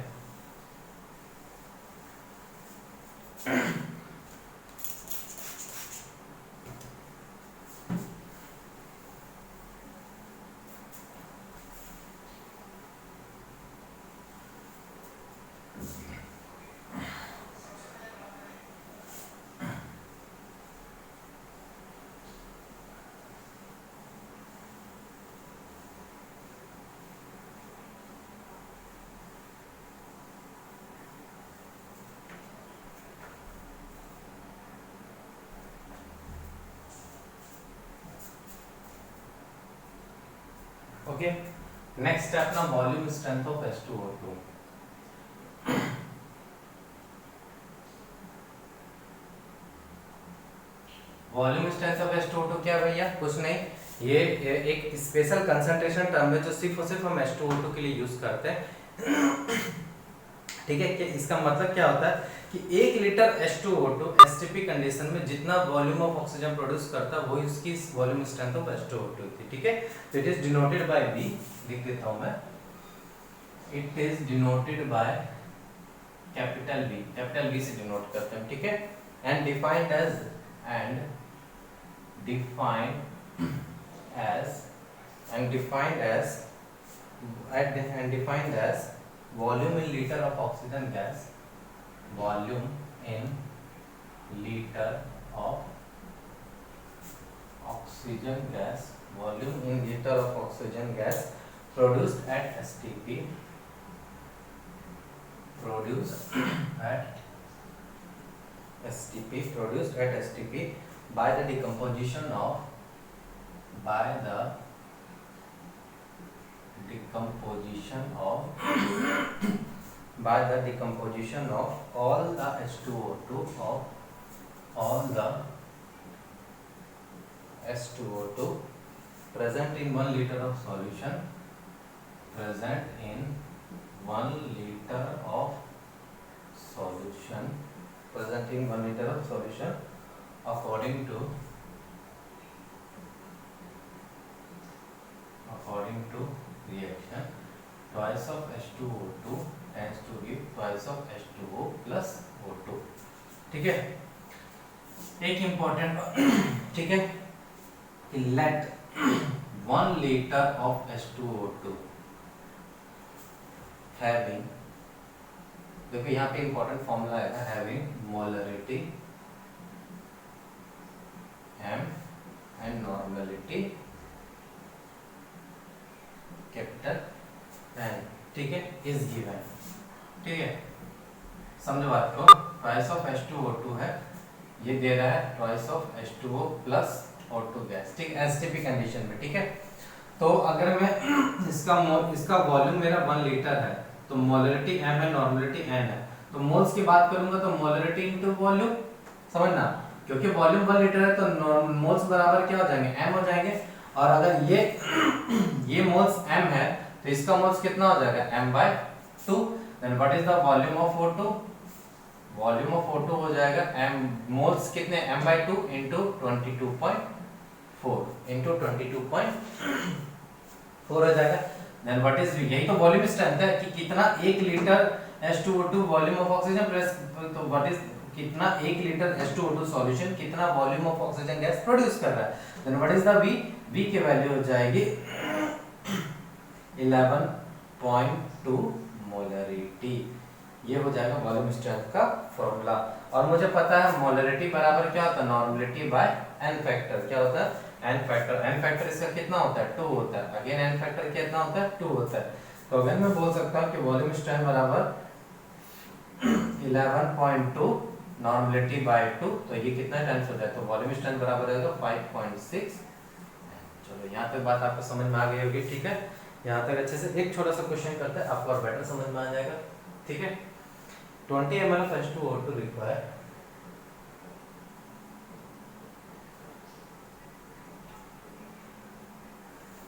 ओके, नेक्स्ट है अपना volume strength of H2O2। Volume strength of H2O2 क्या है भैया, कुछ नहीं, ये एक स्पेशल कंसंट्रेशन टर्म है जो सिर्फ और सिर्फ हम H2O2 के लिए यूज करते हैं, ठीक है। कि इसका मतलब क्या होता है कि 1 लीटर H2O2 एसटीपी कंडीशन में जितना वॉल्यूम ऑफ ऑक्सीजन प्रोड्यूस करता है वही उसकी वॉल्यूम स्ट्रेंथ ऑफ H2O2 थी, ठीक है। तो it is denoted by V, लिख देता हूं मैं, it is denoted by capital V से डिनोट करते हैं, ठीक है। And defined as volume in liter of oxygen gas, volume in liter of oxygen gas, volume in liter of oxygen gas produced at STP, produced at STP by the decomposition of all the H2O2 present in 1 liter of solution, according to reaction, twice of H2O2 tends to give twice of H2O plus O2. ठीक है, एक important ठीक है, let 1 liter of H2O2 having, देखो यहाँ पे important formula आएगा, having molarity M and normality capital N, ठीक है, is given, ठीक है, समझो बात को, twice of H2O2 है, ये दे रहा है twice of H2O plus O2 gas, ठीक है, एसटीपी कंडीशन में, ठीक है। तो अगर मैं इसका वॉल्यूम मेरा 1 लीटर है, तो मोलरिटी M है, नॉर्मलिटी N है, तो मोल्स की बात करूंगा तो मोलरिटी इनटू वॉल्यूम, समझना, क्योंकि वॉल्यूम 1 लीटर है तो मोल्स बराबर क्या हो जाएंगे, M हो जाएंगे, और अगर ये मोल्स M है तो इसका मोल्स कितना हो जाएगा, M/2, then what is the volume of O2, volume of O2 हो जाएगा M मोल्स कितने, M/2 इंटू 22.4 इंटू 22.4 हो जाएगा, देन व्हाट इज, यही तो वॉल्यूम स्ट्रेंथ है कि कितना 1 litre H2O2 volume of oxygen plus, तो व्हाट इज, कितना 1 लीटर H2O2 सॉल्यूशन कितना volume of oxygen gas produce कर रहा है, then what is the V की वैल्यू हो जाएगी 11.2 मोलरिटी, ये हो जाएगा वॉल्यूम स्ट्रेंथ का फॉर्मूला। और मुझे पता है मोलरिटी बराबर क्या होता है, नॉर्मलिटी बाय n फैक्टर, क्या होता है, n फैक्टर इसका कितना होता है, 2 होता है, अगेन n फैक्टर कितना होता है, 2 होता है, तो अगर मैं बोल सकता हूँ कि वॉल्यूम स्ट्रेंथ बराबर 11.2 नॉर्मलिटी बाय 2, तो ये कितना टाइम्स हो जाए, तो वॉल्यूम स्ट्रेंथ बराबर रहेगा 5.6। चलो यहाँ तक बात आपको समझ में आ गई होगी, ठीक है, यहाँ तक अच्छे से। एक छोटा सा क्वेश्चन करते हैं, आपको और बेटर समझ में आ जाएगा, ठीक है। 20 ml of H2O2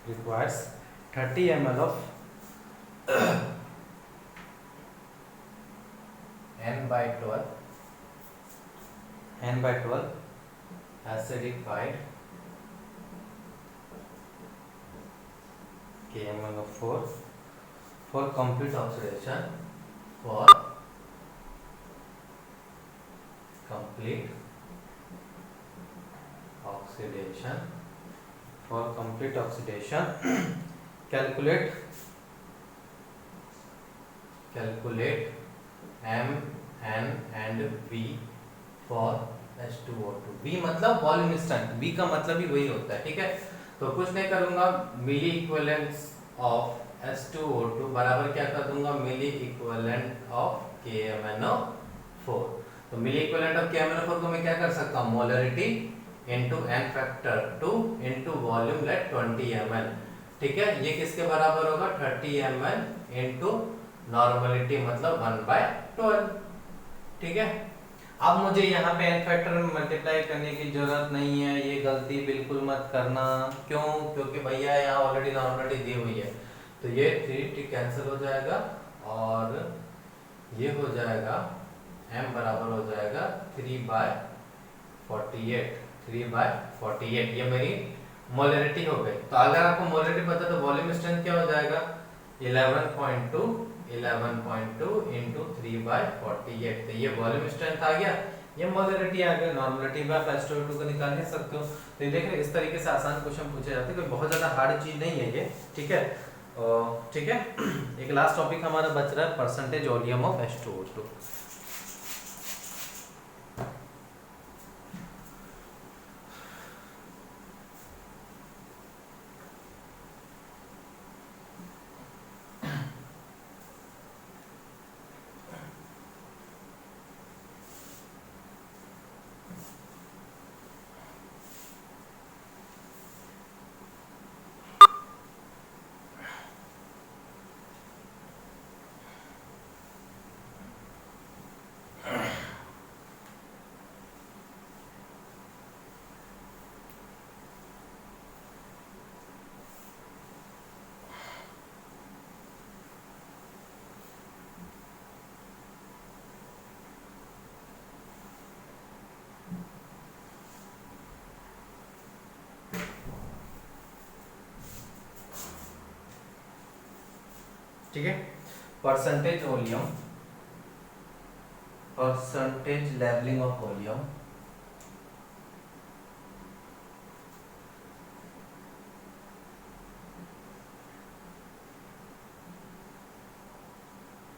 requires 30 ml of N/12 acidified KMnO4 for complete oxidation, calculate M, N and V for H2O2। V मतलब वॉल्यूम स्ट्रेंथ, V का मतलब ही वही होता है, ठीक है। तो कुछ नहीं करूंगा, मिली इक्विवेलेंस ऑफ H2O2 बराबर क्या कर दूंगा, मिली इक्विवेलेंट ऑफ KMnO4। तो मिली इक्विवेलेंट ऑफ KMnO4 को मैं क्या कर सकता हूँ, molarity into n factor 2 into volume let 20 ml, ठीक है, ये किसके बराबर होगा, 30 ml इनटू नॉर्मलिटी मतलब 1/12, ठीक है। अब मुझे यहाँ पे n फैक्टर में मल्टीप्लाई करने की जरूरत नहीं है, ये गलती बिल्कुल मत करना, क्यों, क्योंकि भैया यहाँ ऑलरेडी नॉर्मलिटी दी हुई है, तो ये 3 कैंसिल हो जाएगा और ये हो जाएगा m बराबर हो जाएगा 3/48, ये मेरी मोलरिटी हो गई। तो अगर आपको मोलरिटी पता तो वॉल्यूम स्ट्रेंथ क्या हो जाएगा, 11.2 इंटू 3/48, तो ये वॉल्यूम स्ट्रेंथ आ गया, ये मोलरिटी आ गया, नॉर्मलिटी बाय H2O2 को निकाल नहीं सकते हो। तो ये देख रहे इस तरीके से आसान क्वेश्चन पूछे जाते हैं, कोई बहुत ज़्यादा हार्ड चीज़ नहीं है ये, ठीक है, ठीक है। एक लास्ट टॉपिक हमारा बच रहा है, परसेंटेज वॉल्यूम ऑफ H2O2। ठीक है। Percentage volume, percentage labelling of volume,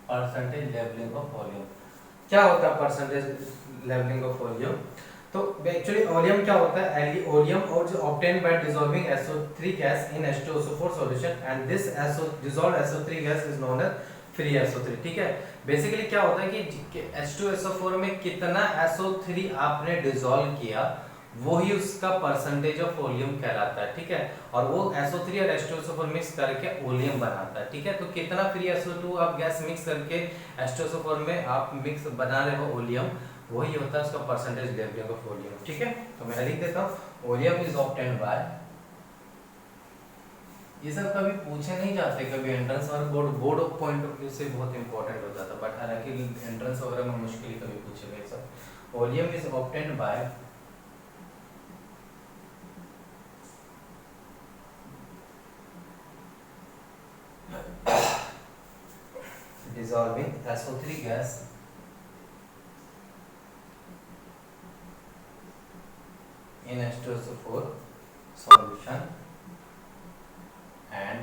percentage labelling of volume क्या होता है? परसेंटेज लेवलिंग ऑफ वॉल्यूम, तो एक्चुअली वॉल्यूम क्या होता है? वॉल्यूम और जो obtain by dissolving SO3 gas in H2SO4 solution and this dissolved SO3 gas is known as free SO3। ठीक है, बेसिकली क्या होता है कि H2SO4 में कितना SO3 आपने डिसॉल्व किया वही उसका परसेंटेज ऑफ वॉल्यूम कहलाता है। ठीक है, और वो SO3 और H2SO4 मिक्स करके वॉल्यूम बनाता है। ठीक है, तो कितना फ्री SO2 आप गैस मिक्स करके H2SO4 में आप मिक्स बना रहे हो वॉल्यूम, वही होता है उसका परसेंटेज लेवलिंग ऑफ वॉल्यूम। ठीक है, तो मैं लिख देता हूं वॉल्यूम इज ऑब्टेन्ड बाय, ये सब कभी पूछे नहीं जाते कभी एंट्रेंस और board of point of view से बहुत इंपॉर्टेंट हो जाता, बट हालांकि एंट्रेंस वगैरह में मुश्किल ही कभी पूछे गए सब। Volume is obtained by dissolving SO3 gas in H2SO4 solution and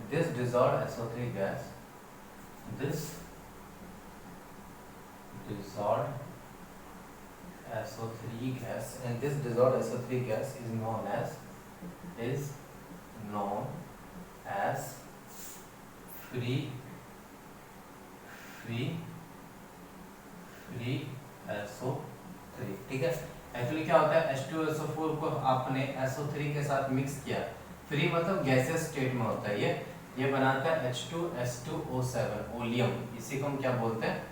this dissolved SO3 gas, this dissolved SO3 gas and this dissolved SO3 gas is known as free SO3। ठीक है, एक्चुअली क्या होता है H2SO4 को आपने SO3 के साथ mix किया, फ्री मतलब गैसेस स्टेट में होता है ये बनाता है H2S2O7 ओलियम, इसी को हम क्या बोलते हैं?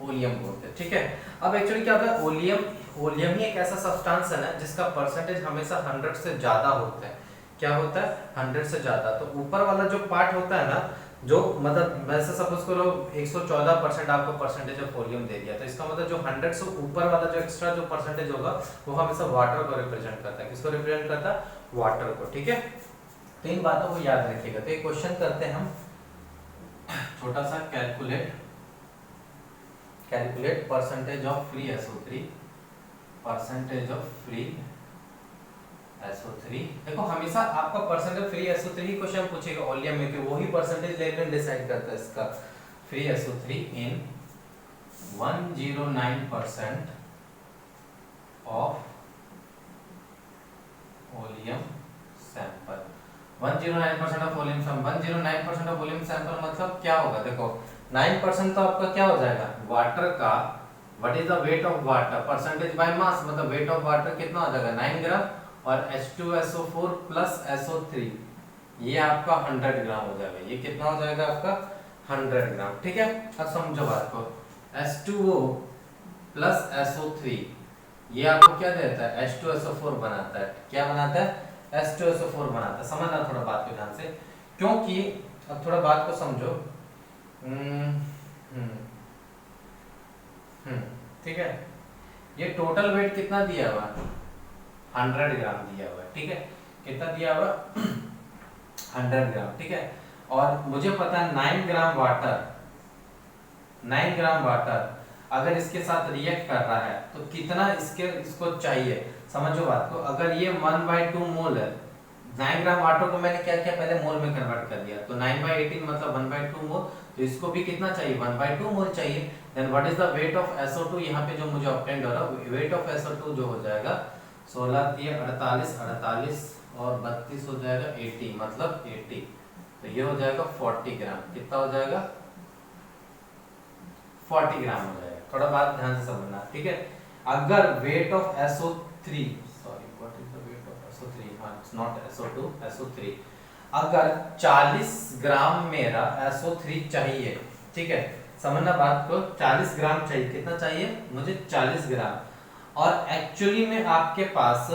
ओलियम बोलते हैं। ठीक है, अब एक्चुअली क्या होता है ओलियम ही एक ऐसा सब्सटेंस है ना जिसका परसेंटेज हमेशा 100 से ज्यादा होता है। क्या होता है? 100 से ज्यादा। तो ऊपर वाला जो पार्ट होता है ना, जो मतलब वैसे सपोज करो 114% आपको परसेंटेज ऑफ वॉल्यूम दे दिया, तो इसका मतलब जो 100 से ऊपर वाला जो एक्स्ट्रा जो परसेंटेज होगा वो हमेशा वाटर को रिप्रेजेंट करता है। किसको रिप्रेजेंट करता है? वाटर को। ठीक है, तो इन बातों को याद रखिएगा। तो एक क्वेश्चन करते हैं हम छोटा सा, calculate percentage of free SO3, percentage of free SO3। देखो हमेशा आपका परसेंटेज फ्री SO3 ही क्वेश्चन पूछेगा वॉल्यूम में, कि वही परसेंटेज लेवल डिसाइड करता है इसका। Free SO3 in 109% of volume sample. 109% of volume sample, 109% of volume sample मतलब क्या होगा? देखो 9% तो आपका क्या हो जाएगा? वाटर का, what is the weight of water, percentage by mass, मतलब वेट ऑफ वाटर कितना हो जाएगा? 9 ग्राम, और H2SO4 प्लस SO3 ये आपका 100 ग्राम हो जाएगा। ये कितना हो जाएगा आपका? 100 ग्राम। ठीक है, अब समझो बात को, H2O प्लस SO3 ये आपको क्या देता है? H2SO4 बनाता है। क्या बनाता है? H2SO4 बनाता है। समझना थोड़ा बात को ध्यान से, क्योंकि अब थोड़ा बात को समझो। ठीक है, ये टोटल वेट कितना दिया हुआ? 100 ग्राम दिया हुआ है। ठीक है, कितना दिया हुआ? 100 ग्राम। ठीक है, और मुझे पता है 9 ग्राम वाटर अगर इसके साथ रिएक्ट कर रहा है तो कितना इसको चाहिए। समझो बात को, अगर ये 1/2 मोल है, 9 ग्राम वाटर को मैंने क्या किया? पहले मोल में कन्वर्ट कर दिया, तो 9/18 मतलब 1/2 मोल, तो इसको भी कितना चाहिए? 1/2 मोल चाहिए। Then what is the weight of SO2? यहाँ पे जो मुझे ऑब्टेन्ड हो रहा है वेट ऑफ SO2 जो हो जाएगा 16 दिए 48 और 32 हो जाएगा 80, मतलब 80, तो ये हो जाएगा 40 ग्राम। कितना हो जाएगा? 40 ग्राम हो जाएगा। थोड़ा बात ध्यान से समझना। ठीक है, अगर weight of SO3, sorry what is the weight of SO3, हां इट्स नॉट SO2, SO3, अगर 40 ग्राम मेरा SO3 चाहिए, ठीक है, समझना बात को, 40 ग्राम चाहिए। कितना चाहिए मुझे? 40 ग्राम। और एक्चुअली में आपके पास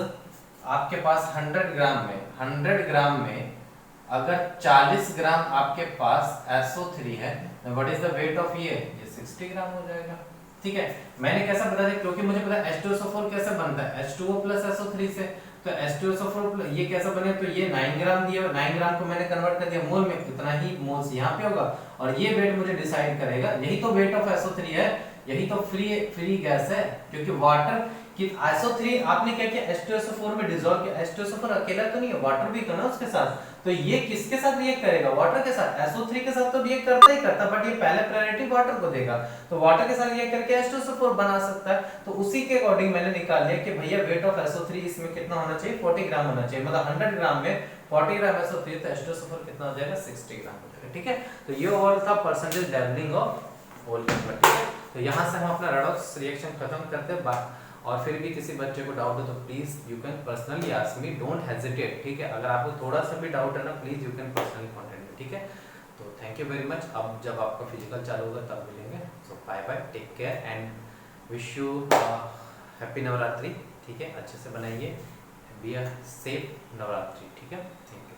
100 ग्राम में अगर 40 ग्राम आपके पास SO3 है, what is the weight of ये 60 ग्राम हो जाएगा। ठीक है, मैंने कैसा बता दिया? क्योंकि मुझे पता है H2SO4 कैसे बनता है? H2O प्लस SO3 से, तो H2SO4 ये कैसा बने, तो ये 9 ग्राम दिया, 9 ग्राम को मैंने कन्वर्ट कर दिया मोल में, उतना ही मोल्स यहाँ पे होगा और ये वेट मुझे डिसाइड करेगा। यही तो वेट ऑफ SO3 है, यही तो फ्री गैस है, क्योंकि वाटर कि SO3 आपने क्या किया H2SO4 में डिसॉल्व किया। H2SO4 अकेला तो नहीं है, वाटर भी तो ना उसके साथ, तो ये किसके साथ रिएक्ट करेगा, वाटर के साथ। SO3 के साथ तो रिएक्ट करता ही करता, बट ये पहले प्रायोरिटी वाटर को देगा, तो वाटर के साथ रिएक्ट करके H2SO4 बना सकता है। तो उसी के अकॉर्डिंग मैंने निकाल लिया कि भैया वेट ऑफ SO3 इसमें कितना होना चाहिए, 40 ग्राम होना चाहिए, मतलब 100 ग्राम में 40 ग्राम SO3, तो H2SO4 कितना हो जाएगा, 60 ग्राम हो जाएगा। ठीक है, तो ये ओवरऑल था percentage doubling of whole number. ठीक है, तो यहाँ से हम अपना रेडॉक्स रिएक्शन खत्म करते हैं। और फिर भी किसी बच्चे को डाउट हो तो please you can personally ask me, don't hesitate. ठीक है, अगर आपको थोड़ा सा भी डाउट है ना, please you can personally contact me. ठीक है, तो थैंक यू वेरी मच। अब जब आपका फिजिकल चालू होगा तब मिलेंगे। So bye bye, take care and wish you happy Navratri. ठीक है, अच्छे से बनाइए, बी अ सेफ नवरात्रि। ठीक है, थैंक यू।